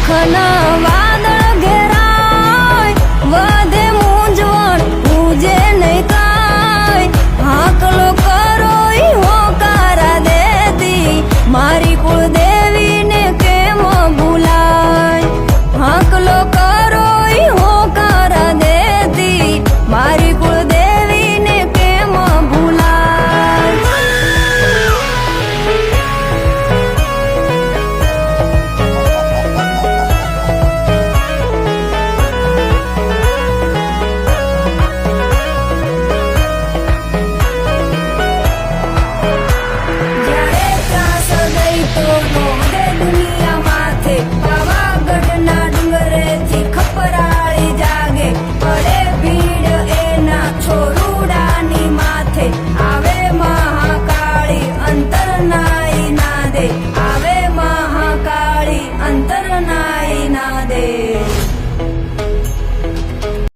દુઃખના વાદળ ઘેરાય, વધે મૂંઝવણ પૂજે નહીં કાંઈ. હાકલો કરો ઈ હોકારા દેતી, મારી કુળદેવીને કેમ ભૂલાય. હાકલો કરો ઈ હોકારા દેતી, મારી કુળદેવીને કેમ ભૂલાય. જ્યારે ત્રાસ દૈતો નો હે દુનિયા માથે, પાવાગઢના ડુંગરેથી ખપરાળી જાગે. પડે ભીડ એના છોરુડાની માથે, આવે મહાકાળી અંતરનાઈ નાદે, આવે મહાકાળી અંતરનાઈ નાદે.